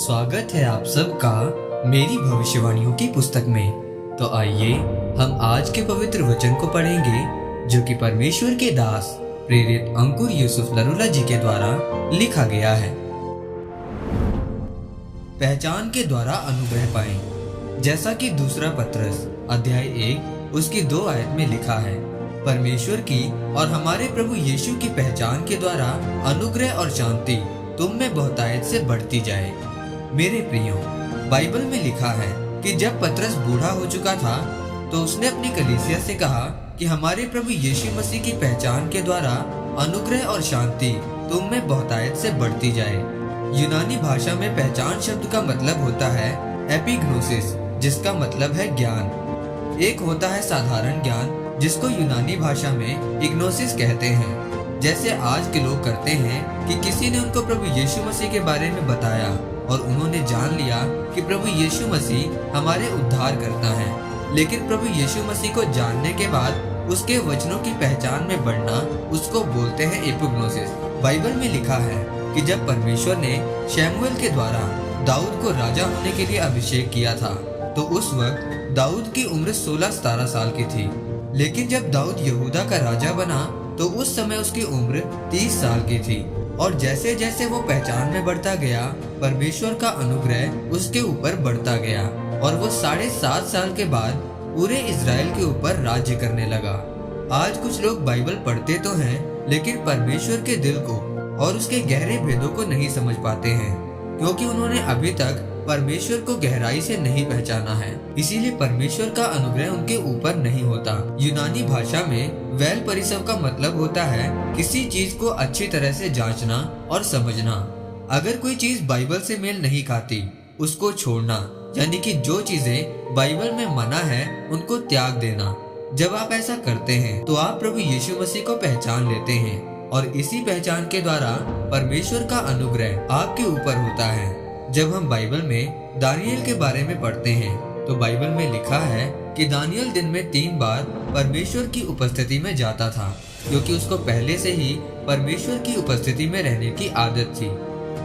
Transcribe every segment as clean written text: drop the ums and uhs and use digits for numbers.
स्वागत है आप सबका मेरी भविष्यवाणियों की पुस्तक में। तो आइए हम आज के पवित्र वचन को पढ़ेंगे जो कि परमेश्वर के दास प्रेरित अंकुर यूसुफ लरुला जी के द्वारा लिखा गया है। पहचान के द्वारा अनुग्रह पाएं। जैसा कि दूसरा पत्रस अध्याय 1 उसकी 2 आयत में लिखा है, परमेश्वर की और हमारे प्रभु यीशु की पहचान के द्वारा अनुग्रह और शांति तुम में बहुतायत से बढ़ती जाए। मेरे प्रियो, बाइबल में लिखा है कि जब पतरस बूढ़ा हो चुका था तो उसने अपनी कलीसिया से कहा कि हमारे प्रभु यीशु मसीह की पहचान के द्वारा अनुग्रह और शांति तुम में बहुतायत से बढ़ती जाए। यूनानी भाषा में पहचान शब्द का मतलब होता है एपिग्नोसिस, जिसका मतलब है ज्ञान। एक होता है साधारण ज्ञान जिसको यूनानी भाषा में इग्नोसिस कहते हैं, जैसे आज के लोग करते हैं कि किसी ने उनको प्रभु यीशु मसीह के बारे में बताया और उन्होंने जान लिया कि प्रभु यीशु मसीह हमारे उद्धार करता है। लेकिन प्रभु यीशु मसीह को जानने के बाद उसके वचनों की पहचान में बढ़ना, उसको बोलते हैं एपिग्नोसिस। बाइबल में लिखा है कि जब परमेश्वर ने शमूएल के द्वारा दाऊद को राजा होने के लिए अभिषेक किया था तो उस वक्त दाऊद की उम्र 16-17 साल की थी। लेकिन जब दाऊद यहूदा का राजा बना तो उस समय उसकी उम्र 30 साल की थी। और जैसे जैसे वो पहचान में बढ़ता गया, परमेश्वर का अनुग्रह उसके ऊपर बढ़ता गया और वो 7.5 साल के बाद पूरे इजराइल के ऊपर राज्य करने लगा। आज कुछ लोग बाइबल पढ़ते तो हैं, लेकिन परमेश्वर के दिल को और उसके गहरे भेदों को नहीं समझ पाते हैं, क्योंकि उन्होंने अभी तक परमेश्वर को गहराई से नहीं पहचाना है। इसीलिए परमेश्वर का अनुग्रह उनके ऊपर नहीं होता। यूनानी भाषा में वेल परिसव का मतलब होता है किसी चीज को अच्छी तरह से जांचना और समझना। अगर कोई चीज बाइबल से मेल नहीं खाती, उसको छोड़ना, यानी कि जो चीजें बाइबल में मना है उनको त्याग देना। जब आप ऐसा करते हैं तो आप प्रभु यीशु मसीह को पहचान लेते हैं और इसी पहचान के द्वारा परमेश्वर का अनुग्रह आपके ऊपर होता है। जब हम बाइबल में दानियल के बारे में पढ़ते हैं तो बाइबल में लिखा है कि दानियल दिन में 3 बार परमेश्वर की उपस्थिति में जाता था, क्योंकि उसको पहले से ही परमेश्वर की उपस्थिति में रहने की आदत थी।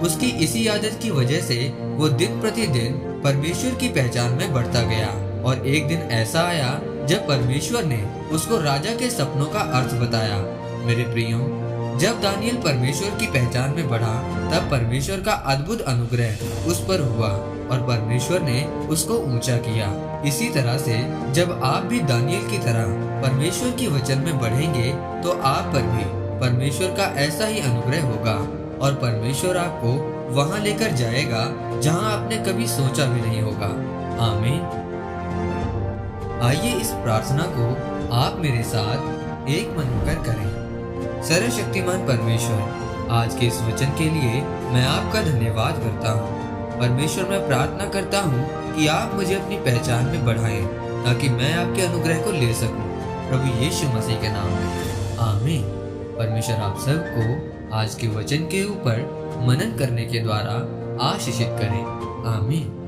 उसकी इसी आदत की वजह से वो दिन प्रतिदिन परमेश्वर की पहचान में बढ़ता गया। और एक दिन ऐसा आया जब परमेश्वर ने उसको राजा के सपनों का अर्थ बताया। मेरे प्रियो, जब दानियल परमेश्वर की पहचान में बढ़ा तब परमेश्वर का अद्भुत अनुग्रह उस पर हुआ और परमेश्वर ने उसको ऊंचा किया। इसी तरह से जब आप भी दानियल की तरह परमेश्वर की वचन में बढ़ेंगे तो आप पर भी परमेश्वर का ऐसा ही अनुग्रह होगा और परमेश्वर आपको वहां लेकर जाएगा जहां आपने कभी सोचा भी नहीं होगा। आमीन। आइए इस प्रार्थना को आप मेरे साथ एक मन होकर करें। सर्वशक्तिमान परमेश्वर, आज के इस वचन के लिए मैं आपका धन्यवाद करता हूँ। परमेश्वर, मैं प्रार्थना करता हूँ कि आप मुझे अपनी पहचान में बढ़ाएं ताकि मैं आपके अनुग्रह को ले सकूं, प्रभु यीशु मसीह के नाम में। आमीन। परमेश्वर आप सबको आज के वचन के ऊपर मनन करने के द्वारा आशीषित करें। आमीन।